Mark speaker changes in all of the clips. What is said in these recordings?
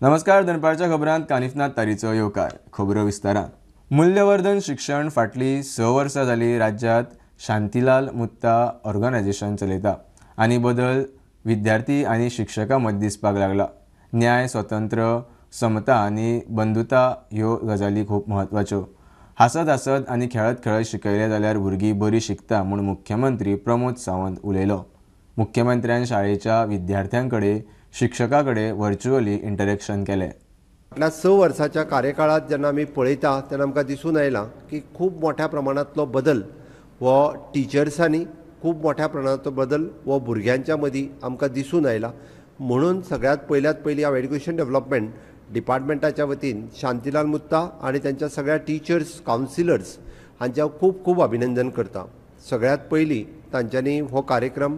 Speaker 1: नमस्कार. दनपारच्या खबरांत कानिफनाथ तारीचो येवकार. खबरो विस्तारान. मूल्यवर्धन शिक्षण फाटली 6 वर्सां जाली राज्यांत शांतीलाल मुत्ता ऑर्गनायझेशन चलयता आनी बदल विद्यार्थी आनी शिक्षकां मदीं दिसपाक लागला. न्याय, स्वतंत्र, समता आनी बंधुता ह्यो गजाली खूब म्हत्वाच्यो. हासत हासत आनी खेळत खेळत शिकयले जाल्यार भुरगीं बरीं शिकता म्हूण मुख्यमंत्री प्रमोद सावंत उलयलो. मुख्यमंत्र्यान शाळेच्या विद्यार्थ्यां कडेन शिक्षकां कडेन व्हर्च्युअली इंटरॅक्शन केलें.
Speaker 2: फाटल्या 6 वर्साच्या कार्यकाळात जेन्ना आमी पळयता तेन्ना आमकां दिसून आयलां की खूब मोठ्या प्रमाणांतलो बदल हो टिचर्सांनी, खूब मोठ्या प्रमाणांतलो बदल हो भुरग्यांच्या मदीं आमकां दिसून आयला. म्हणून सगळ्यात पयलीं हांव एड्युकेशन डेव्हलपमेंट डिपार्टमेंटाच्या वतीन शांतीलाल मुत्ता आनी तांच्या सगळ्या टिचर्स, कावन्सिलर्स हांचे हांव खूब खूब अभिनंदन करतां. सगळ्यात पयलीं तांच्यांनी हो कार्यक्रम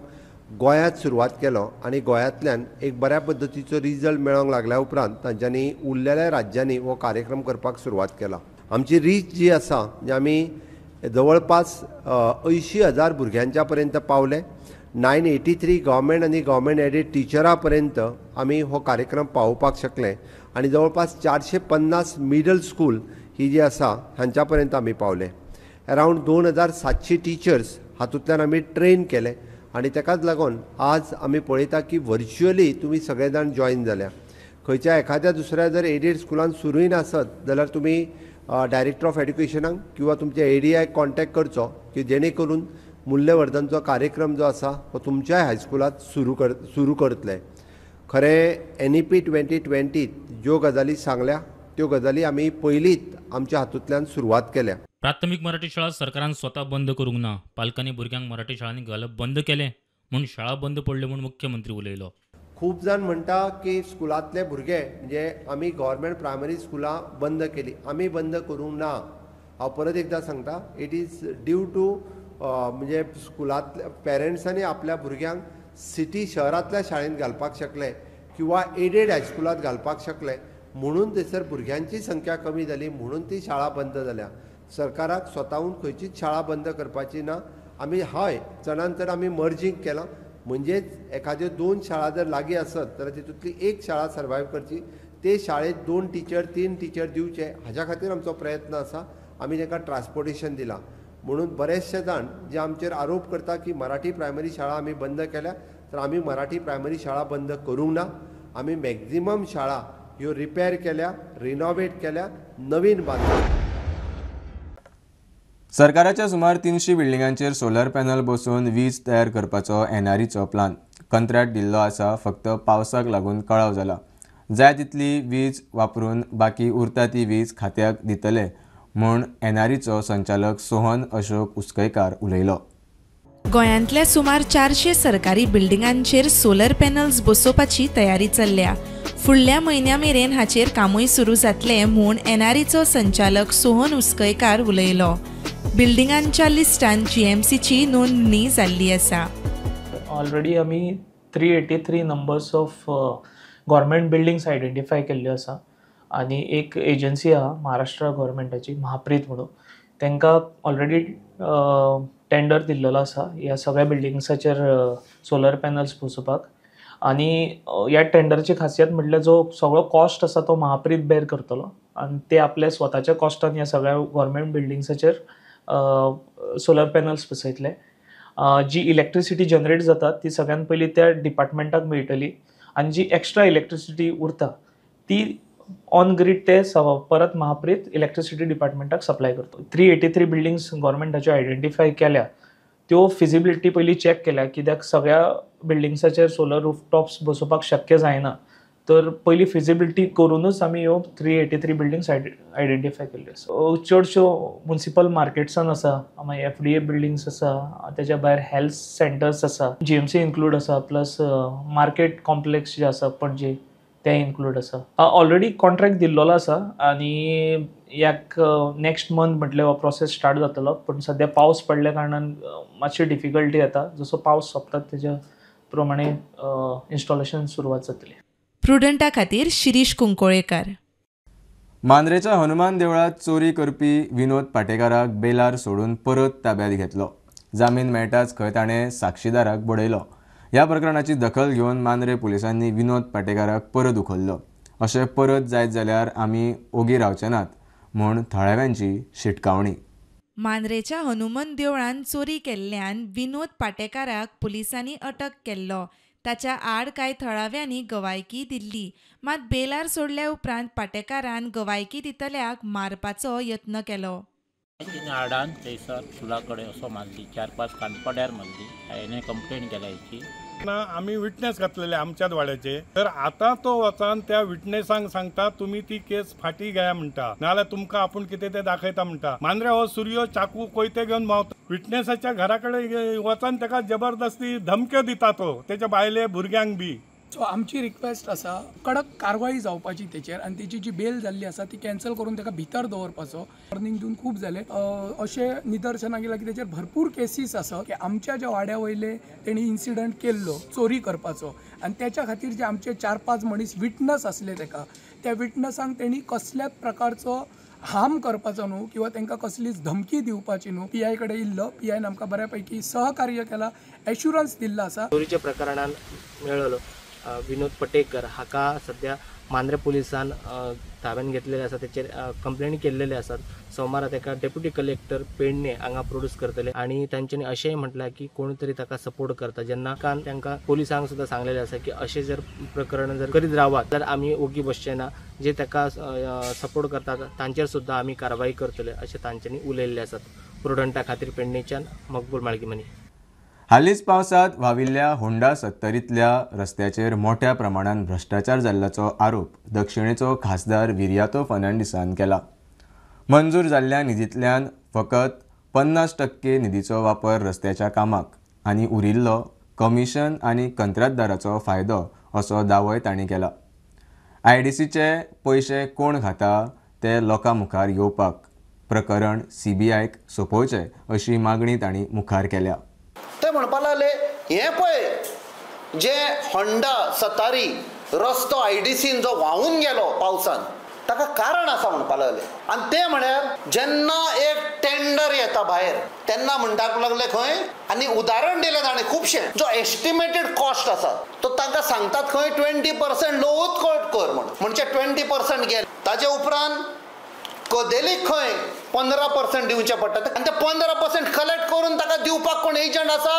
Speaker 2: गोंयांत सुरवात केलो आनी गोंयांतल्यान एक बऱ्या पद्दतीचो रिजल्ट मेळोंक लागल्या उपरांत तांच्यांनी उरलेल्या राज्यांनी हो कार्यक्रम करपाक सुरवात केला. आमची रीच जी आसा जी आमी जवळपास 80,000 भुरग्यांच्या पर्यंत पावले. 983 गव्हर्मेंट आनी गव्हर्मेंट एडेड टिचरां पर्यंत आमी हो कार्यक्रम पावोवपाक शकले आनी जवळपास 450 मिडल स्कूल ही जी आसा हांच्या पर्यंत आमी पावले. अरावंड 2,700 टिचर्स हातूंतल्यान आमी ट्रेन केले आनी ताकाच लागून आज आमी पळयता की व्हर्च्युअली तुमी सगळे जाण जॉयन जाल्या. खंयच्या एखाद्या दुसऱ्या जर एडेड स्कुलान सुरूय नासत जाल्यार तुमी डायरेक्टर ऑफ एड्युकेशनाक किंवा तुमच्या एडीआयक कॉन्टॅक्ट करचो की जेणे करून मूल्यवर्धनचो कार्यक्रम जो आसा तो तुमच्याय हायस्कुलांत सुरू करतले. खरें NEP 2020 ज्यो गजाली सांगल्या त्यो गजाली आमी पयलींच आमच्या हातूंतल्यान सुरवात केल्या.
Speaker 3: प्राथमीक मराठी शाळा सरकारान स्वता बंद करूंक ना. पालकांनी भुरग्यांक मराठी शाळांनी घालप बंद केलें म्हूण शाळा बंद पडल्यो म्हूण मुख्यमंत्री उलयलो.
Speaker 2: खूब जाण म्हणटा की स्कुलांतले भुरगे म्हणजे आमी गव्हर्मेंट प्रायमरी स्कुलां बंद केली. आमी बंद करूंक ना. हांव परत एकदां सांगता, इट इज ड्यू टू म्हणजे स्कुलांतल्या पेरंट्सांनी आपल्या भुरग्यांक सिटी शहरांतल्या शाळेंत घालपाक शकले किंवा एडेड हायस्कुलांत घालपाक शकले म्हणून थंयसर भुरग्यांची संख्या कमी जाली म्हणून ती शाळा बंद जाल्या. सरकाराक स्वताहून खंयचीच शाळा बंद करपाची ना. आमी हय चडांत चड आमी मर्जींग केलां म्हणजेच एखाद्यो 2 शाळा जर लागीं आसत जाल्यार तितूंतली एक शाळा सर्वायव करची. ते शाळेत 2 टिचर 3 टिचर दिवचे हाच्या खातीर आमचो प्रयत्न आसा. आमी ताका ट्रान्सपोर्टेशन दिलां. म्हणून बरेचशे जाण जे आमचेर आरोप करता की मराठी प्रायमरी शाळा आमी बंद केल्या, तर आमी मराठी प्रायमरी शाळा बंद करूंक ना. आमी मॅक्झिमम शाळा ह्यो रिपेर केल्या, रिनोवेट केल्या, नवीन बांदल्या.
Speaker 1: सरकाराच्या सुमार 300 बिल्डिंगांचेर सोलर पॅनल बसोवन वीज तयार करपाचो NREचो प्लान कंत्राट दिल्लो आसा. फक्त पावसाक लागून कळाव जाला. जाय तितली वीज वापरून बाकी उरता ती वीज खात्याक दितले म्हूण NREचो संचालक सोहन अशोक उस्कयकार उलयलो.
Speaker 4: गोंयांतल्या सुमार 400 सरकारी बिल्डिंगांचेर सोलर पॅनल्स बसोवपाची तयारी चल्ल्या. फुडल्या म्हयन्या मेरेन हाचेर कामूय सुरू जातलें म्हूण NREचो संचालक सोहन उस्कयकार उलयलो. बिल्डिंगांच्या लिस्टान GMCची नोंदणी जाल्ली आसा.
Speaker 5: ऑलरेडी आमी 383 numbers of government buildings identify केल्ल्यो आसा आनी एक एजन्सी आहा महाराष्ट्र गव्हर्मेंटाची महाप्रीत म्हणून तांकां ऑलरेडी टेंडर दिल्लो आसा ह्या सगळ्या बिल्डिंग्साचेर सोलर पॅनल्स बसोवपाक. आनी ह्या टेंडरची खासियत म्हटल्यार जो सगळो कॉस्ट आसा तो महाप्रीत बेर करतलो आनी ते आपल्या स्वताच्या कॉस्टान ह्या सगळ्या गव्हर्मेंट बिल्डिंग्साचेर सोलर पॅनल्स बसयतले. जी इलेक्ट्रिसिटी जनरेट जाता ती सगळ्यान पयलीं त्या डिपार्टमेंटाक मेळटली आनी जी एक्स्ट्रा इलेक्ट्रिसिटी उरता ती ऑन ग्रीड ते परत महाप्रीत इलेक्ट्रिसिटी डिपार्टमेंटाक सप्लाय करता. 383 बिल्डिंग्स गव्हर्मेंटाच्यो आयडेंटिफाय केल्या. त्यो फिजिबिलिटी पयलीं चॅक केल्या कित्याक सगळ्या बिल्डिंग्साचेर सोलर रूफटॉप्स बसोवपाक शक्य जायना. तर पयलीं फिजिबिलिटी करूनच आमी ह्यो 383 बिल्डिंग्स आयडेंटिफाय केल्ल्यो. चडश्यो म्युनिसिपल मार्केट्सान आसा, मागीर FDA बिल्डिंग्स आसा, तेच्या भायर हेल्थ सेंटर्स आसा, GMC इन्क्लूड आसा, प्लस मार्केट कॉम्प्लेक्स जे आसा पणजे ते इन्क्लूड आसा. ऑलरेडी कॉन्ट्रॅक्ट दिल्लो आसा आनी ह्याक नेक्स्ट मंथ म्हटल्यार हो प्रोसेस स्टार्ट जातलो. पण सद्या पावस पडल्या कारणान मातशी डिफिकल्टी येता. जसो पावस सोंपता तेज्या प्रमाणे इन्स्टॉलेशन सुरवात जातली.
Speaker 4: प्रुडंटा खातीर शिरीश कुंकोळेकार.
Speaker 1: मांद्रेच्या हनुमान देवळात चोरी करपी विनोद पाटेकाराक बेलार सोडून परत ताब्यात घेतलो. जामीन मेळटाच खंय ताणें साक्षीदाराक बडयलो. ह्या प्रकरणाची दखल घेवन मांद्रे पुलिसांनी विनोद पाटेकाराक परत उखल्लो. अशें परत जायत जाल्यार आमी ओगी रावचे नात म्हूण थळाव्यांची शिटकावणी.
Speaker 4: मांद्रेच्या हनुमंत देवळान चोरी केल्ल्यान विनोद पाटेकाराक पुलिसांनी अटक केल्लो. ताच्या आड कांय थळाव्यांनी गवायकी दिल्ली, मात बेलार सोडल्या उपरांत पाटेकारान गवायकी दितल्याक मारपाचो यत्न केलो.
Speaker 6: आडान थंयसर सुला कडेन असो मारली, 4-5 कानपड्यार मारली. हांवें कंप्लेंट केल्या हेची.
Speaker 7: आम्ही विटनेस घातलेले आमच्याच वाड्याचे. तर आता तो वचन त्या विटनेसांक सांगता तुम्ही ती केस फाटी घ्या म्हणटा, नाल्यार तुमकां आपूण कितें ते दाखयता म्हणटा. मांद्रे हो सूर्यो चाकू कोयते घेवन मावता. विटनेसाच्या घरा कडेन वचन ताका जबरदस्ती धमक्यो दिता तो, तेच्या भायले भुरग्यांक बी.
Speaker 8: सो आमची रिक्वेस्ट आसा कडक कारवाई जावपाची तेचेर, आनी तेची जी बेल जाल्ली आसा ती कॅन्सल करून ताका भितर दवरपाचो. वॉर्निंग दिवन खूब जाले. अशें निदर्शनाक येयलां की तेचेर भरपूर केसीस आसा की आमच्या ज्या वाड्या वयले तेणी इन्सिडंट केल्लो चोरी करपाचो, आनी त्याच्या खातीर जे आमचे 4-5 मनीस विटनस आसले ताका, त्या विटनसांक तेणी कसल्याच प्रकारचो हार्म करपाचो न्हू किंवा तांकां कसलीच धमकी दिवपाची न्हू. PI कडेन इल्लो, PIन आमकां बऱ्यापैकी सहकार्य केला, एश्युरन्स दिल्लो आसा.
Speaker 9: चोरीच्या प्रकरणान मेळ्ळलो विनोद पटेकर हाका सध्या मांद्रे पुलिसान ताब्यात घेतलेले आसा. तेचेर कंप्लेंट केल्लेले आसात. सोमारा ताका डेप्युटी कलेक्टर पेडणे हांगा प्रोड्यूस करतले, आनी तांच्यांनी अशेंय म्हटलां की कोण तरी ताका सपोर्ट करता. जेन्ना तांकां पुलिसांक सुद्दां सांगलेलें आसा की अशें जर प्रकरण जर करीत रावात जाल्यार आमी ओगी बसचे ना. जे ताका सपोर्ट करतात तांचेर सुद्दां आमी कारवाई करतले अशें तांच्यांनी उलयल्ले आसात. प्रुडंटा खातीर पेडणेच्यान मकबूल माळगीमनी.
Speaker 1: हालींच पावसात व्हाविल्ल्या होंडा 70तल्या रस्त्याचेर मोठ्या प्रमाणात भ्रष्टाचार जाल्ल्याचो आरोप दक्षिणेचो खासदार विर्यातो फर्नांडिसान केला. मंजूर जाल्ल्या निधींतल्यान फकत 50% निधीचो वापर रस्त्याच्या कामाक आनी उरिल्लो कमिशन आनी कंत्राटदाराचो फायदो असो दावोय तांणी केला. IDCचे पयशे कोण खाता ते लोकां मुखार येवपाक प्रकरण CBIक सोंपोवचें अशी मागणी तांणी मुखार केल्या.
Speaker 10: ते म्हणपा लागले हे पळय जे होंडा सतारी रस्तो IDCन जो व्हांवून गेलो पावसान ताका कारण आसा म्हणपा लागले. आनी ते म्हळ्यार जेन्ना एक टेंडर येता भायर तेन्ना म्हणटाक लागले खंय, आनी उदाहरण दिलें ताणें खुबशें, जो एस्टिमेटेड कॉस्ट आसा तो तांकां सांगतात खंय 20% लोवूच कर म्हण, म्हणजे 20% गेले. ताचे उपरांत कदेलीक खंय 15% दिवचे पडटा, आनी ते 15% कलेक्ट करून ताका दिवपाक कोण एजंट आसा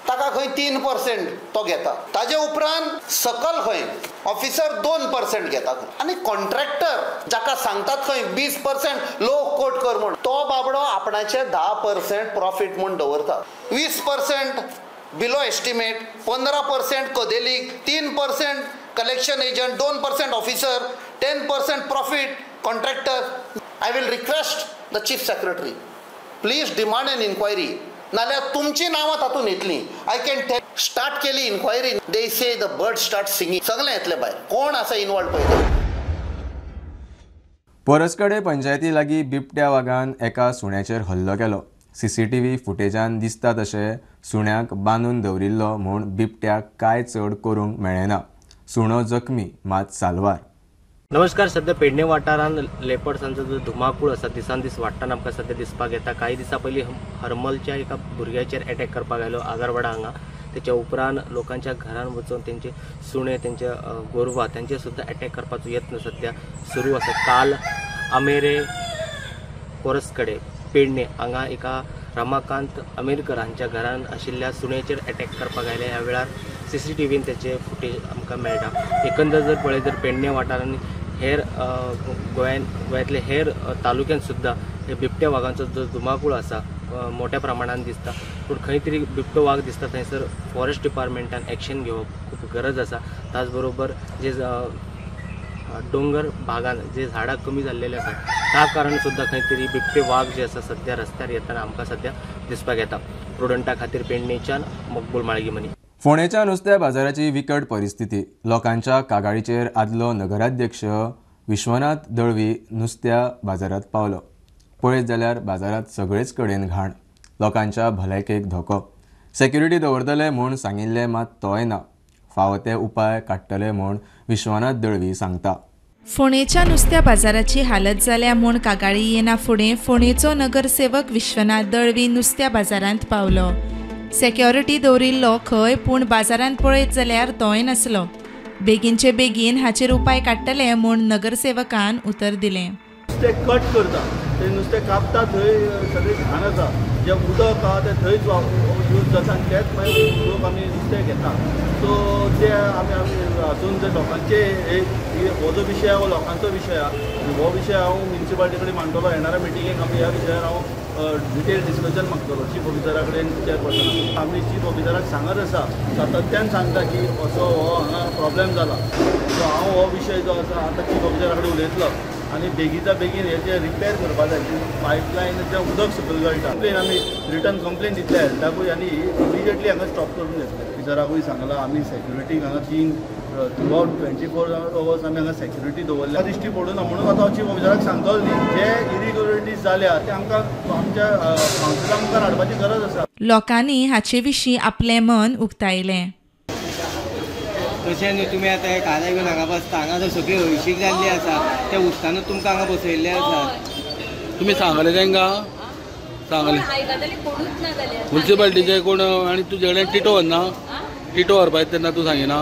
Speaker 10: ताका खंय 3% तो घेता. ताजे उपरांत सकल खंय ऑफिसर 2% घेता, आनी कॉन्ट्रॅक्टर जाका सांगतात खंय 20% लो कोट कर म्हण, तो बाबडो आपणाचे 10% प्रॉफिट म्हूण दवरता. 20% below estimate, 15% कदेलीक, 3% collection agent, 2% officer, 10% profit contractor. I will request the chief secretary, please demand an inquiry. नाल्यार तुमची नांवां तातूंत येतली. I can tell. स्टार्ट केली inquiry, they say the bird start singing. सगळें येतले भायर. कोण आसा इन्वॉल्व पळयता.
Speaker 1: परसकडे पंचायती लागीं बिबट्या वागान एका सुण्याचेर हल्लो केलो. CCTV फुटेजान दिसता तशें सुण्याक बांदून दवरिल्लो म्हूण बिबट्याक कांय चड करूंक मेळ्ळें. सुणो जखमी मात साल्वार.
Speaker 9: नमस्कार. सध्या पेडणे वाठारांत लेपर्ड्सांचो जो धुमाकूळ आसा दिसान दीस वाडटाना आमकां सध्या दिसपाक येता. काही दिसा पयलीं हरमलच्या एका भुरग्याचेर अटॅक करपाक आयलो आगारवाडा हांगा. तेच्या उपरांत लोकांच्या घरान वचून तेंचे सुणे, तेंचे गोरवां तेंचेर सुद्दां अटॅक करपाचो यत्न सध्या सुरू आसा. काल आमेरे परसकडे पेडणे हांगा एका रमाकांत अमेरकर हांच्या घरान आशिल्ल्या सुणेचेर अटॅक करपाक आयले. ह्या वेळार CCTVन तेचे फुटेज आमकां मेळटा. एकंदर जर पळयत जर पेडणे वाठारांनी हेर गोंयांतले हेर तालुक्यांत सुद्दां हे बिबट्या वाघांचो जो धुमाकूळ आसा मोठ्या प्रमाणात दिसता. पूण खंय तरी बिबटो वाघ दिसता थंयसर फॉरेस्ट डिपार्टमेंटान एक्शन घेवप खूब गरज आसा. त्याच बरोबर जे डोंगर भागान जे झाडां कमी जाल्लेले आसा त्या कारण सुद्दां खंय तरी बिबटे वाघ जे आसा सध्या रस्त्यार येताना आमकां सध्या दिसपाक येता. प्रुडंटा खातीर पेडणेच्यान मकबूल माळगीमनी.
Speaker 1: फोंडेच्या नुस्त्या बाजाराची विकट परिस्थिती. लोकांच्या कागाळीचेर आदलो नगराध्यक्ष विश्वनाथ दळवी नुस्त्या बाजारात पावलो. पळयत जाल्यार बाजारात सगळेच कडेन घाण. लोकांच्या भलायकेक धोको. सेक्युरिटी दवरतले म्हूण सांगिल्ले मात तोय ना. फावो ते उपाय काडटले म्हूण विश्वनाथ दळवी सांगता.
Speaker 4: फोंडेच्या नुस्त्या बाजाराची हालत जाल्या म्हूण कागाळी येना फुडें फोंडेचो नगरसेवक विश्वनाथ दळवी नुस्त्या बाजारांत पावलो. सेक्युरिटी दवरिल्लो खंय, पूण बाजारांत पळयत जाल्यार तोय नासलो. बेगीनचे बेगीन हाचेर उपाय काडटले म्हूण नगरसेवकान उतर दिलें.
Speaker 11: नुस्तें कट करता ते नुस्तें कापता थंय सगळी घाण आसा जें उदक आहा तें थंयच यूज जाता आनी तेच मागीर लोक आमी नुस्तें घेता. सो ते आमी हातून जे लोकांचे हो जो विशय हो लोकांचो विशय आहा. हो विशय हांव म्युनिसिपालिटी कडेन मांडटलो. येणाऱ्या मिटिंगेक आमी ह्या विशयार हांव डिटेल डिस्कशन मागतलो चीफ ऑफिसरा कडेन चेअरपर्सन. आमी चीफ ऑफिसराक सांगत आसा, सातत्यान सांगता की असो हो हांगा प्रॉब्लेम जाला. सो हांव हो विशय जो आसा आतां चीफ ऑफिसरा कडेन उलयतलो आनी बेगीचा बेगीन हेचे रिपेर करपा जाय. पायपलायनचें उदक सकयल गळटा. कंप्लेन आमी रिटर्न कंप्लेन दितले हेल्थाकूय आनी इमिजिएटली हांगा स्टॉप करून घेतले. ऑफिसराकूय सांगला आमी सेक्युरिटीक हांगा 3 थ्रूआउट 24 आवर्स आमी हांगा सेक्युरिटी दवरल्या. दिश्टी पडूना म्हणून आतां चीफ ऑफिसराक सांगतलो न्ही जे इरिग्युलरिटीज जाल्या ते आमकां आमच्या कावन्सिला मुखार हाडपाची गरज आसा.
Speaker 4: लोकांनी हाचे विशीं आपलें मन उक्तायलें.
Speaker 12: तशें न्हू तुमी आतां हे कारां घेवन हांगा बसता. हांगा जर सगळी हळशीक जाल्ली आसा त्या उदकानूच तुमकां हांगा बसयल्ले आसा.
Speaker 13: तुमी सांगले तांकां सांगले म्युनिसिपालिटीचे कोण आनी तुजे कडेन टिटो व्हरना. टिटो व्हरपा येता तेन्ना तूं सांगिना.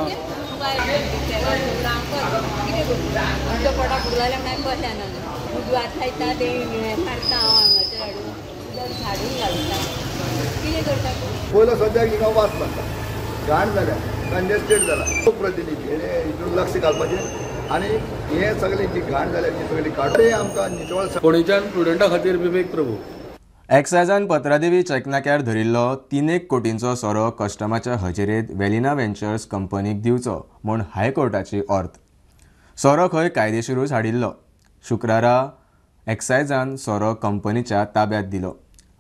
Speaker 11: पयलो सद्याक हिंगा वास मारता. घाण जाल्या, कंजेस्टेड जाला. लोकप्रतिनिधी हितून लक्ष घालपाचें आनी हे सगळी जी घाण जाल्या ती सगळी काडून आमकां नितळ
Speaker 13: कोणीच्यान स्टुडंटा खातीर विवेक प्रभू.
Speaker 1: एक्सायजान पत्रादेवी चेकनाक्यार धरिल्लो 3 कोटींचो सोरो कस्टमाच्या हजेरेंत वेलिना व्हेंचर्स कंपनीक दिवचो म्हूण हायकोर्टाची ऑर्थ. सोरो खंय कायदेशीरूच हाडिल्लो. शुक्रारा एक्सायजान सोरो कंपनीच्या ताब्यांत दिलो.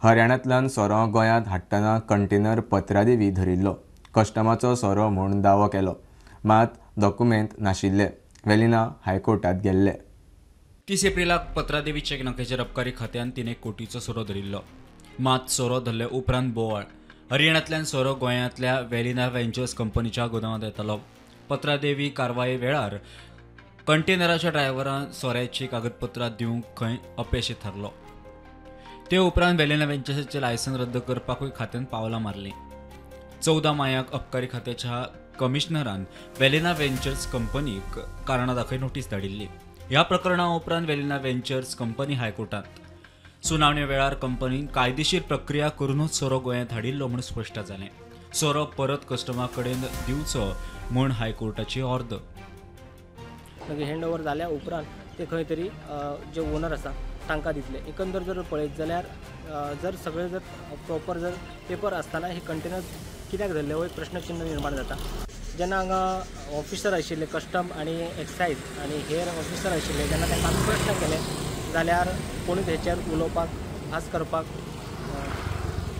Speaker 1: हरियाणांतल्यान सोरो गोंयांत हाडटना कंटेनर पत्रादेवी धरिल्लो. कस्टमाचो सोरो म्हूण दावो केलो, मात डॉक्युमेंट नाशिल्ले. वेलिना हायकोर्टात गेल्ले.
Speaker 14: 30 एप्रिलाक पत्रादेवी चेक नाक्याचेर अबकारी खात्यान 3 कोटीचो सोरो धरिल्लो. मात सोरो धरले उपरांत बोवाळ. हरियाणांतल्यान सोरो गोंयांतल्या वेलिना व्हेंचर्स कंपनीच्या गोदामांत येतालो. पत्रादेवी कारवाये वेळार कंटेनराच्या ड्रायव्हरान सोऱ्याची कागदपत्रां दिवंक खंय अपेशी थारलो. ते उपरांत वेलिना व्हेंचर्सचे लायसन रद्द करपाकूय खात्यान पावलां मारलीं. 14 मायाक अबकारी खात्याच्या कमिशनरान वेलिना व्हेंचर्स कंपनीक कारणां दाखय नोटीस धाडिल्ली. ह्या प्रकरणा उपरांत वेलिना व्हेंचर्स कंपनी हायकोर्टांत. सुनावणे वेळार कंपनीन कायदेशीर प्रक्रिया करूनच सोरो गोंयांत हाडिल्लो म्हूण स्पश्ट जालें. सोरो परत कस्टमरा कडेन दिवचो म्हूण हायकोर्टाची ऑर्द.
Speaker 9: मागीर हँड ओवर जाल्या उपरांत ते खंय तरी जे ओनर आसा तांकां दितले. एकंदर जर पळयत जाल्यार जर सगळे जर प्रॉपर जर पेपर आसतना हे कंटेनर कित्याक धरले हो एक प्रश्नचिन्ह निर्माण जाता. जेन्ना हांगा ऑफिसर आशिल्ले कस्टम आनी एक्सायज आनी हेर ऑफिसर आशिल्ले जेन्ना तांकां आमी प्रश्न केले जाल्यार कोणूच हेचेर उलोवपाक भास करपाक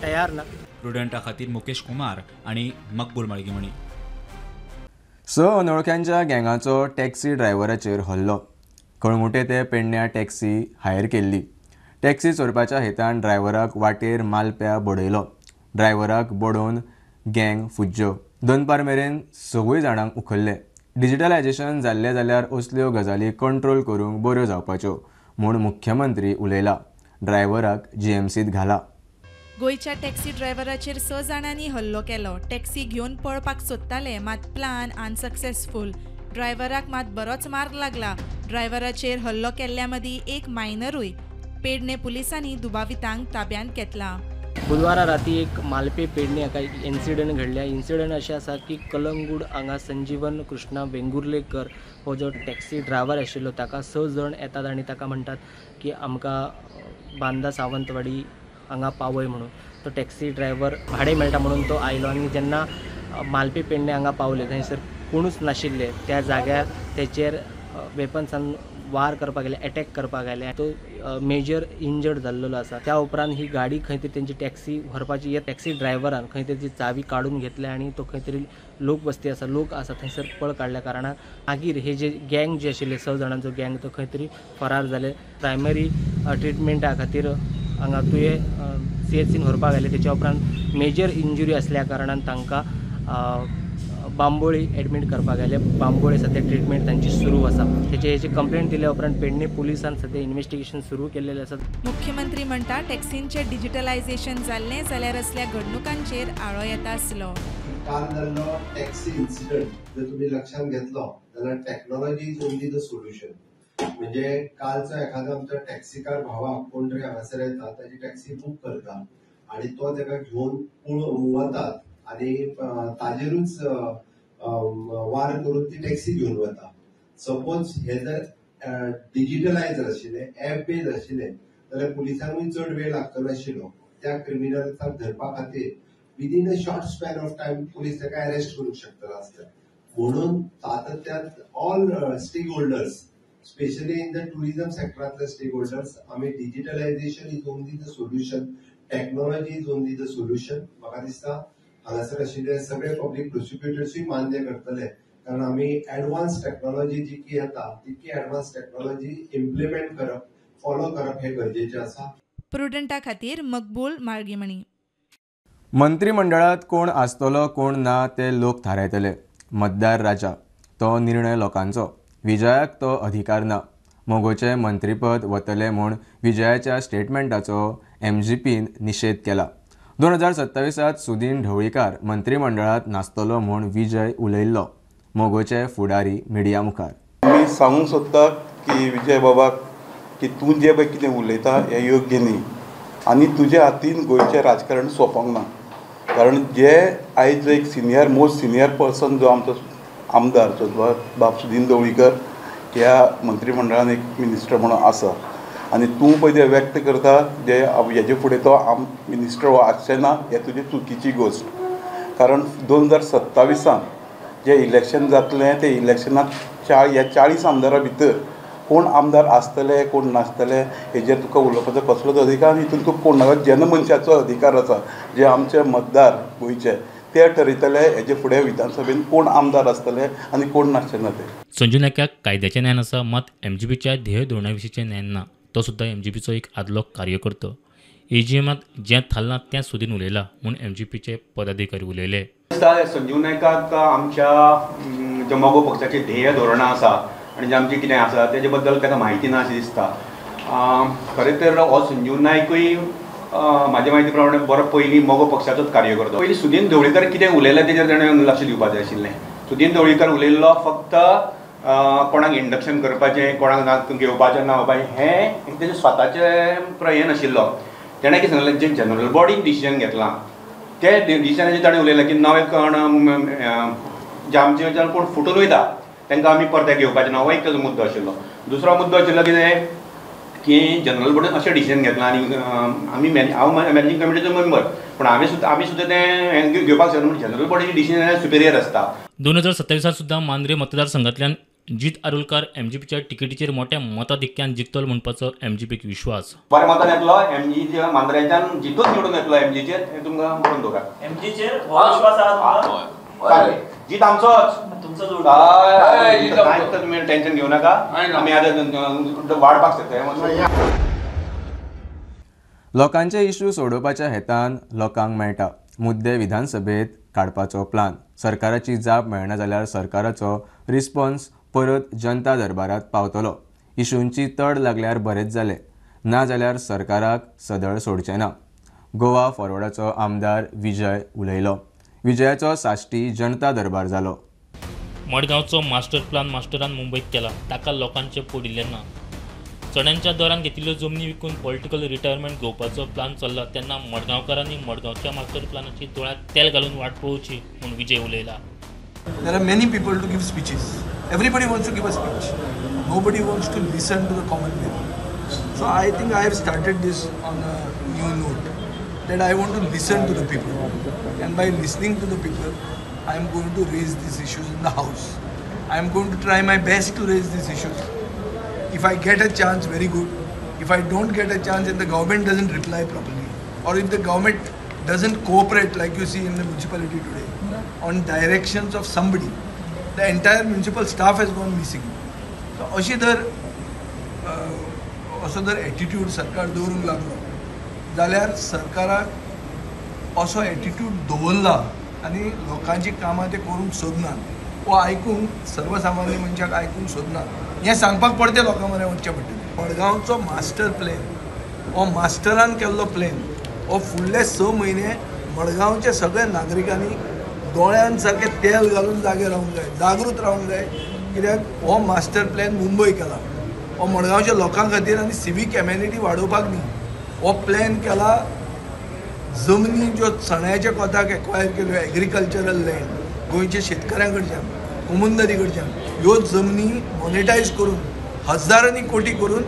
Speaker 9: तयार ना.
Speaker 14: प्रुडंटा खातीर मुकेश कुमार आनी मकबूल माळगीमणी.
Speaker 1: 6 अनवळख्यांच्या गँगाचो टॅक्सी ड्रायव्हराचेर हल्लो. कळमुटे ते पेडण्यां टॅक्सी हायर केल्ली. टॅक्सी चोरपाच्या हेतान ड्रायव्हराक वाटेर मालप्या बडयलो. ड्रायव्हराक बडोवन गँग फुज्ज्यो. दनपार मेरेन 6 जाणांक उखल्ले. डिजिटलायजेशन जाल्ले जाल्यार असल्यो गजाली कंट्रोल करूंक बऱ्यो जावपाच्यो म्हूण मुख्यमंत्री उलयला. ड्रायव्हराक जीएमसीत घाला.
Speaker 4: गोंयच्या टॅक्सी ड्रायव्हराचेर 6 जाणांनी हल्लो केलो. टॅक्सी घेवन पळपाक सोदताले मात प्लान अनसक्सेसफूल. ड्रायव्हराक मात बरोच मार्ग लागला. ड्रायव्हराचेर हल्लो केल्ल्या मदीं एक मायनरूय. पेडणे पुलिसांनी दुबावितांक ताब्यांत घेतला.
Speaker 9: बुधवारा राती एक मालपे पेडणे हाका एक इन्सिडंट घडल्या. इन्सिडंट अशें आसा की कलंगूट हांगा संजीवन कृष्णा वेंगुर्लेकर हो जो टॅक्सी ड्रायव्हर आशिल्लो ताका 6 जण येतात आनी ताका म्हणटात की आमकां बांदा सावंतवाडी हांगा पावय म्हणून. तो टॅक्सी ड्रायव्हर भाडें मेळटा म्हणून तो आयलो आनी जेन्ना मालपे पेडणे हांगा पावले थंयसर कोणूच नाशिल्ले. त्या जाग्यार तेचेर वेपन्सान वार करपाक गेले, अटॅक करपाक गेले. तो मेजर इंजर्ड जाल्लो आसा. त्या उपरांत ही गाडी खंय तरी तेंची टॅक्सी व्हरपाची हे टॅक्सी ड्रायव्हरान खंय तरी चावी काडून घेतल्या आनी तो खंय तरी लोक आसा थंयसर पळ काडल्या कारणान मागीर हे जे गँग जे आशिल्ले 6 जाणांचो गँग तो खंय तरी फरार जाले. प्रायमरी ट्रिटमेंटा खातीर हांगा तुये CHCन व्हरपाक गेले. तेच्या उपरांत मेजर इंजुरी आसल्या कारणान तांकां बांबोळी एडमीट करपाक गेले. बांबोळी सध्या ट्रिटमेंट तांची सुरू आसा. हेची कंप्लेंट दिल्या उपरांत पेडणे पुलिसान सध्या इन्व्हेस्टिगेशन सुरू केलेलें आसा.
Speaker 4: मुख्यमंत्री म्हणटा टॅक्सींचें डिजिटलायजेशन जाल्लें जाल्यार असल्या घडणुकांचेर आळो येता आसलो.
Speaker 2: काल जाल्लो टॅक्सी इन्सिडंट जर तुम्ही लक्षात घेतलो जाल्यार technology is only the solution. म्हणजे कालचो एखादो आमचो टॅक्सीकार भावाक कोण तरी हांगासर येता ताची टॅक्सी बूक करता आनी तो ताका घेवन वतात आनी ताजेरूच वार करून ती टॅक्सी घेवन वता. सपोज हे जर डिजिटलायज आशिल्ले ऍप बेज आशिल्ले जाल्यार पुलिसांकूय चड वेळ लागचो नाशिल्लो. त्या क्रिमिनल्सांक धरपा खातीर within a short span of time police ताका अरेस्ट करूंक शकतलो आसता. म्हणून सातत्यान all stakeholders specially in the tourism सेक्टरांतले स्टेक होल्डर्स आमी digitalisation is only the solution, technology is only the solution. म्हाका दिसता हांगासर आशिल्ले सगळे पब्लीक प्रोसिक्युटर्सूय मान्य करतले, कारण आमी एडवान्स टेक्नॉलॉजी जितकी येता तितकी एडवान्स टेक्नॉलॉजी इम्प्लिमेंट करप, फॉलो करप हे गरजेचें आसा.
Speaker 4: प्रुडंटा खातीर मकबूल माळगीमणी.
Speaker 1: मंत्रिमंडळात कोण आसतलो कोण ना ते लोक थारायतले. मतदार राजा, तो निर्णय लोकांचो. विजयाक तो अधिकार ना. मोगोचें मंत्रीपद वतले म्हूण विजयाच्या स्टेटमेंटाचो MGPन निशेध केला. 2027 सुदीन ढवळीकार मंत्रिमंडळात नासतलो म्हूण विजय उलयल्लो. मोगोचे फुडारी मिडिया मुखार.
Speaker 15: मी सांगूंक सोदता की विजय बाबाक की तूं जें पळय कितें उलयता हें योग्य न्ही आनी तुज्या हातीन गोंयचें राजकारण सोंपोंक ना. कारण जे आयज एक मोस्ट सिनियर पर्सन जो आमचो आमदार जो बाब सुदीन ढवळीकर ह्या मंत्रिमंडळान एक मिनिस्टर म्हणून आसा आनी तूं पळय जें व्यक्त करता जे हेजे फुडें तो मिनिस्टर हो आसचें ना हें तुजी चुकीची गोश्ट. कारण 2027 जे इलेक्शन जातलें ते इलेक्शनाक ह्या 40 आमदारां भितर कोण आमदार आसतले कोण नासतले हेजेर तुका उलोवपाचो कसलोच अधिकार आनी हितून तुका कोणाचो जनमनशाचो अधिकार आसा. जे आमचे मतदार गोंयचे ते ठरयतले हेजे फुडें विधानसभेन कोण आमदार आसतले आनी कोण नासचे ना ते.
Speaker 3: संजू नायकाक कायद्याचें ज्ञान आसा, मात MGPच्या ध्येय धोरणा विशींचें ज्ञान ना. तो सुद्दां MGPचो एक आदलो कार्यकर्तो. AGMात जें थारलां तें सुदीन उलयलां म्हूण MGPचे पदाधिकारी उलयले.
Speaker 16: संजीव नायकाक आमच्या जे मोगो पक्षाचे ध्येय धोरणां आसा आनी जे आमचें कितें आसा तेजे बद्दल ताका म्हायती ना अशें दिसता. खरें तर हो संजीव नायकूय म्हाजे म्हायती प्रमाणे बरो पयलीं मोगो पक्षाचोच कार्यकर्तो. पयलीं सुदीन ढवळीकर कितें उलयलें तेजेर ताणें लक्ष दिवपाक जाय आशिल्लें. सुदीन ढवळीकर उलयल्लो फक्त कोणाक इंडक्शन करपाचें, कोणाक घेवपाचें ना हें तेजें स्वताचें हें नाशिल्लो. तेणें कितें सांगलें जें जनरल बॉडीन डिसिजन घेतलां ते डिसिजनाचेर ताणें उलयलें की नवे कोण जे आमचे कोण फुटून वयता तांकां आमी परते घेवपाचें ना. हो एक तेजो मुद्दो आशिल्लो. दुसरो मुद्दो आशिल्लो कितें की जनरल बॉडीन अशें डिसिजन घेतलां आनी हांव मॅनेजींग कमिटीचो मेंबर पूण आमी सुद्दां तें घेवपाक शकना. म्हणजे जनरल बॉडीची डिसिजन सुपेरियर आसता.
Speaker 3: 2027 सुद्दां मांद्रे मतदारसंघांतल्यान जीत आरुलकार MGPच्या तिकेटीचेर मोठ्या मताधिक्यान जिखतलो म्हणपाचो MGPक विश्वास.
Speaker 16: बऱ्या मतान येतलो MG मांद्रेच्यान जितून निवडून येतलो MGचेर हें तुमकां बरोवन दवरा. MGचेर विश्वास आसा जीत आमचोच तुमी टेन्शन घेवं नाका. आमी आतां वाडपाक शकता.
Speaker 1: लोकांचे इश्यू सोडोवपाच्या हेतान लोकांक मेळटा. मुद्दे विधानसभेत काडपाचो प्लान. सरकाराची जाप मेळना जाल्यार सरकाराचो रिस्पॉन्स परत जनता दरबारात पावतलो. इश्यूंची तड लागल्यार बरेंच जालें, ना जाल्यार सरकाराक सदळ सोडचें ना. गोवा फॉरवर्डाचो आमदार विजय उलयलो. विजयाचो साश्टी जनता दरबार जालो.
Speaker 3: मडगांवचो मास्टर प्लान मास्टरान मुंबईत केला. ताका लोकांचे पडिल्ले ना. चण्यांच्या दरान घेतिल्ल्यो जमनी विकून पॉलिटिकल रिटायरमेंट घेवपाचो प्लान चल्ला तेन्ना मडगांवकारांनी मडगांवच्या मास्टर प्लानाची दोळ्यांत तेल घालून वाट पळोवची म्हूण विजय उलयला.
Speaker 17: There are many people to give speeches. Everybody wants to give a speech. Nobody wants to listen to the common people. So I think I have started this on a new note that I want to listen to the people. And by listening to the people, I am going to raise these issues in the House. I am going to try my best to raise these issues. If I get a chance, very good. If I don't get a chance and the government doesn't reply properly, or if the government doesn't cooperate like you see in the municipality today, on directions of somebody, the entire municipal staff has gone missing. So असो जर attitude सरकार दवरूंक लागलो जाल्यार सरकाराक असो attitude दवरला आनी लोकांची कामां ते करूंक सोदना वो आयकूंक सर्वसामान्य मनशाक आयकूंक सोदना हें सांगपाक पडटे लोकां मरें वचचें पडटलें. मडगांवचो मास्टर प्लॅन हो मास्टरान केल्लो प्लॅन हो फुडले 6 म्हयने मडगांवच्या सगळ्या नागरिकांनी दोळ्यान सारके तेल घालून जागे रावंक जाय, जागृत रावंक जाय, कित्याक हो मास्टर प्लॅन मुंबय केला, हो मडगांवच्या लोकां खातीर आनी सिवीक एम्युनिटी वाडोवपाक न्ही. हो प्लॅन केला जमनी ज्यो चण्याच्या कोताक एक्वायर केल्यो एग्रीकल्चरल लँड गोंयच्या शेतकऱ्यां कडच्यान, उमुंदरी कडच्यान, ह्यो जमनी मॉनिटायज करून हजारांनी कोटी करून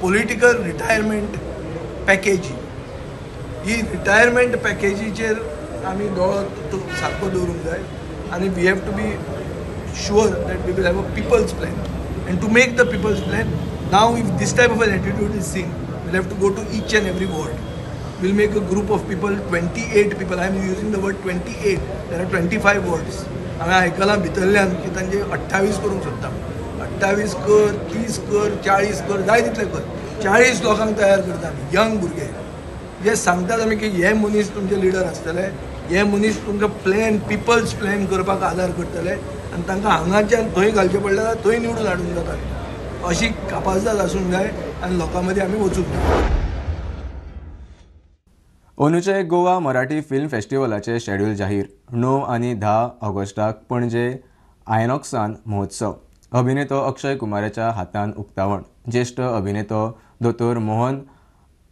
Speaker 17: पॉलिटिकल रिटायरमेंट पॅकेजी, ही रिटायरमेंट पॅकेजीचेर आमी दोळो सारको दवरूंक जाय. आनी we have to be sure that we will have a people's plan. And to make the people's plan, now if this type of an attitude is seen, will have to go to each and every ward. We'll make a group of people, 28 people. I'm using the word 28. There are 25 wards. आम्ही आयकलां भितरल्यान की तांचे 28 करूंक सोदता. 28 कर, 30 कर, 40 कर, जाय तितले कर. 40 लोकांक तयार करता आमी, यंग भुरगे जे सांगतात आमी की हे मनीस तुमचे लिडर आसतले, हे मनीस तुमकां प्लॅन, पिपल्स प्लॅन करपाक आदार करतले आनी तांकां हांगाच्यान थंय घालचें पडलें जाल्यार थंय निवडून हाडूंक जाता. अशी कापाजदाद आसूंक जाय आनी लोकां मदीं आमी वचूंक जाय.
Speaker 1: अंदूचे गोवा मराठी फिल्म फेस्टिवलाचे शेड्यूल जाहीर. 9 आनी 10 ऑगस्टाक पणजे आयनॉक्सान महोत्सव. अभिनेतो अक्षय कुमाराच्या हातान उक्तावण. ज्येष्ठ अभिनेतो दोतोर मोहन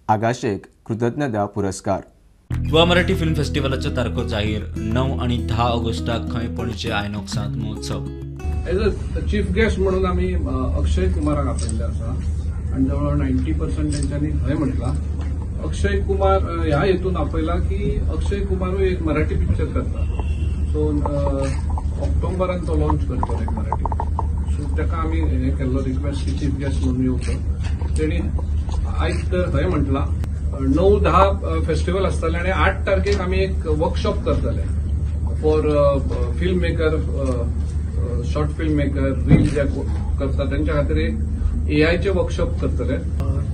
Speaker 1: आगाशेक कृतज्ञता पुरस्कार.
Speaker 14: गोवा मराठी फिल्म फेस्टिवलाच्यो तारखो जाहीर. 9 आनी 10 ऑगस्टाक खंय पणजे आयनॉक्सांत महोत्सव.
Speaker 18: एज अ चीफ गेस्ट म्हणून आमी अक्षय कुमाराक आपयल्ले आसा आनी जवळ 90% तेंच्यांनी हय म्हटलां. अक्षय कुमार ह्या हेतून आपयला की अक्षय कुमारूय एक मराठी पिक्चर करता. सो ऑक्टोबरान तो लॉन्च करतो एक मराठी. सो ताका आमी हे केल्लो रिक्वेस्ट की चीफ गेस्ट म्हणून येवचो. तेणी आयज तर हय म्हटला. 9-10 फेस्टिवल आसतले आनी 8 तारखेक आमी एक वर्कशॉप करतले for film maker, short film maker, reel जे करता त्यांच्या खातीर एक एआयचे वर्कशॉप करतले.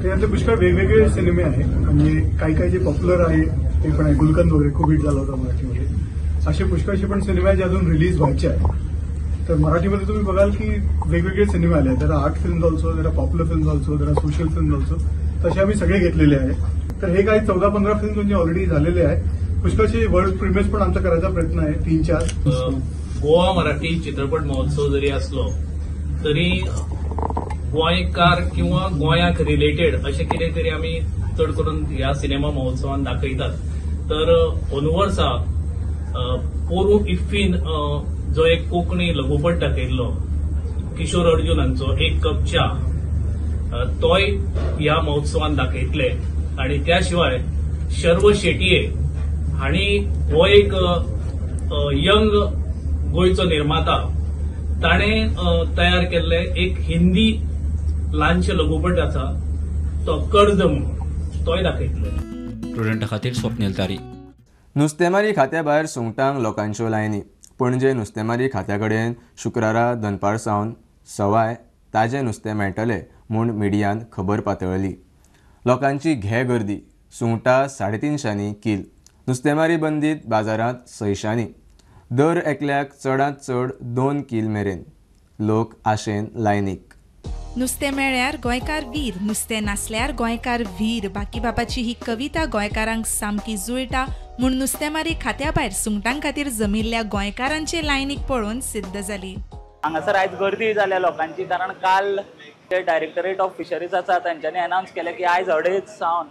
Speaker 19: त्यातले पुष्कळ वेगवेगळे सिनेमे आहेत. म्हणजे काही काही जे पॉप्युलर आहे ते पण आहे. गुलकंद वगैरे खूप हिट झाला होता मराठीमध्ये. असे पुष्कळसे पण सिनेमे आहेत जे अजून रिलीज व्हायचे आहेत. तर मराठीमध्ये तुम्ही बघाल की वेगवेगळे सिनेमे आले आहेत. जरा आर्ट फिल्म ऑल्सो, जरा पॉप्युलर फिल्म ऑल्सो, जरा सोशल फिल्म ऑल्सो. तसे आम्ही सगळे घेतलेले आहेत. तर हे काही 14-15 फिल्म म्हणजे ऑलरेडी झालेले आहेत. पुष्कळचे वर्ल्ड प्रीमियर्स पण आमचा करायचा प्रयत्न आहे. 3-4
Speaker 5: गोवा मराठी चित्रपट महोत्सव जरी असलो तरी गोंयकार किंवा गोंयाक रिलेटेड अशें कितें तरी आमी चड करून ह्या सिनेमा महोत्सवान दाखयतात. तर ओनवर्सा पोरू इफ्फीन जो एक कोंकणी लघुपट दाखयल्लो किशोर अर्जुन हांचो एक कप च्या, तोय ह्या महोत्सवान दाखयतले. आनी त्या शिवाय शर्व शेटये हांणी हो एक यंग गोंयचो निर्माता ताणें तयार केल्ले एक हिंदी ल्हानशें लघुपट आसा तो कर्ज म्हणून, तोय दाखयतले.
Speaker 14: स्टुडंटा खातीर स्वप्नील तारी.
Speaker 1: नुस्तेमारी खात्या भायर सुंगटांक लोकांच्यो लायनी. पणजे नुस्तेमारी खात्या कडेन शुक्रारा दनपार सावन सवाय ताजें नुस्तें मेळटलें म्हूण मिडियान खबर पातळली. लोकांची घे गर्दी. सुंगटां 350 किल. नुस्तेमारी बंदीत बाजारांत 600. दर एकल्याक चडांत चड 2 किल मेरेन. लोक आशेन लायनीक.
Speaker 4: नुस्तें मेळ्यार गोंयकार वीर, नुस्तें नासल्यार गोंयकार वीर. बाकी बापाची ही कविता गोंयकारांक सामकी जुळटा म्हूण नुस्तेमारी खात्या भायर सुंगटां खातीर जमिल्ल्या गोंयकारांचे लायनीक पळोवन सिद्ध जाली.
Speaker 20: हांगासर आयज गर्दी जाल्या लोकांची, कारण काल जे डायरेक्टरेट ऑफ फिशरीज आसा तांच्यांनी अनावन्स केलें की आयज 2:30 सावन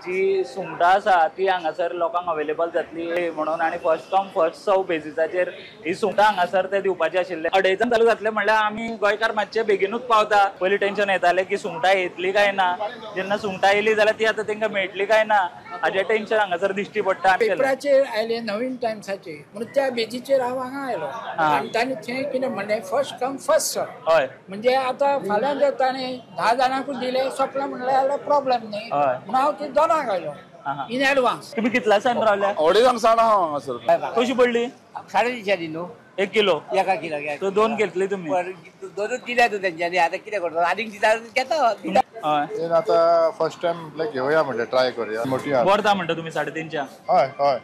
Speaker 20: जी सुंगटां आसा ती हांगासर लोकांक अवेलेबल जातली म्हणून. आनी फर्स्ट कम फर्स्ट सर्व बेसिसाचेर ही सुंगटां हांगासर ते दिवपाचे आशिल्ले. 2:30 चालू जातले म्हणल्यार आमी गोंयकार मातशे बेगीनूच पावता. पयलीं टेन्शन येतालें की सुंगटां येतली काय ना. जेन्ना सुंगटां येयली जाल्यार ती आतां तांकां मेळटली काय ना हाजें टेन्शन हांगासर दिश्टी पडटा.
Speaker 21: पेपराचेर आयले नवीन टायम्साचेर म्हणून त्या बेजीचेर हांव हांगा आयलो आनी तांणी थंय कितें म्हणलें फर्स्ट कम फर्स्ट सर्व.
Speaker 20: हय
Speaker 21: म्हणजे आतां फाल्यां जर ताणें 10 जाणांकूच दिले सोंपला म्हणल्यार जाल्यार प्रॉब्लेम न्ही म्हणून हांव ते दोनांक आयलो इन एडवान्स.
Speaker 20: तुम्ही कितल्यासान रावल्या?
Speaker 21: 2:30 सावन हांव
Speaker 20: कशी पडली?
Speaker 21: 350 दिलो.
Speaker 20: 1 किलो
Speaker 21: एका किलो.
Speaker 20: तो 2 घेतली तुम्ही?
Speaker 21: 2च दिल्या तू तेंच्यांनी. आतां कितें करता आनीक दिता घेता.
Speaker 22: आता फर्स्ट टाइम घेवया म्हणजे ट्राय करूया. मोठी
Speaker 20: वर्ता म्हणटा तुम्ही 350.
Speaker 22: हय हय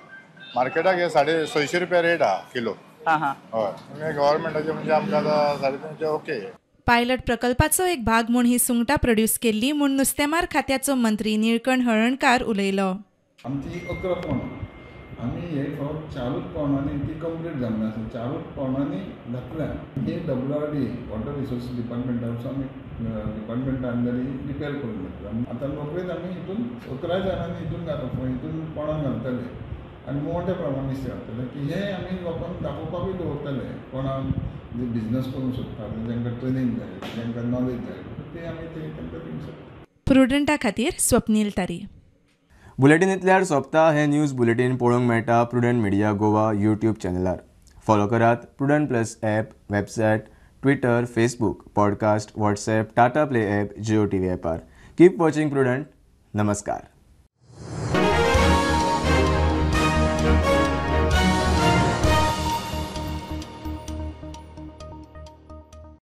Speaker 22: मार्केटाक हे 650 रुपया रेट हा किलो.
Speaker 20: हय
Speaker 22: गव्हर्मेंटाचे म्हणजे आमकां 350 ओके.
Speaker 4: पायलट प्रकल्पाचो एक भाग म्हूण ही सुंगटां प्रोड्यूस केल्ली म्हूण नुस्तेमार खात्याचो मंत्री निळकंठ हळर्णकार उलयलो.
Speaker 23: आमची 11 पोंड
Speaker 6: आमी हे फक्त 4 पावणांनी ती कंप्लीट जावना आसा 4 पावणांनी घातल्या हे WRD वॉटर रिसोर्सीस डिपार्टमेंटाचो आमी डिपार्टमेंटा अंडर रिपेर करून घेतला आतां रोखडेच आमी हितून 17 जाणांनी हितून घालप हितून कोणाक घालतले आनी मोठ्या प्रमाणात नुस्तें घालतले की हे आमी लोकांक दाखोवपाकूय दवरतले कोणाक जे बिझनस करूंक सोदता जेंकां ट्रेनींग जाय जेंकां नॉलेज जाय ते आमी तेंकां दिवंक शकता.
Speaker 4: प्रुडंटा खातीर स्वप्नील तारी.
Speaker 1: बुलेटिनींतल्यार सोंपता हें न्यूज बुलेटीन पळोवंक मेळटा प्रुडंट मिडिया गोवा यूट्यूब चॅनलार. फॉलो करात Prudent plus app, website, Twitter, Facebook, podcast, WhatsApp, Tata play app, Jio TV ॲपार. Keep watching Prudent. नमस्कार.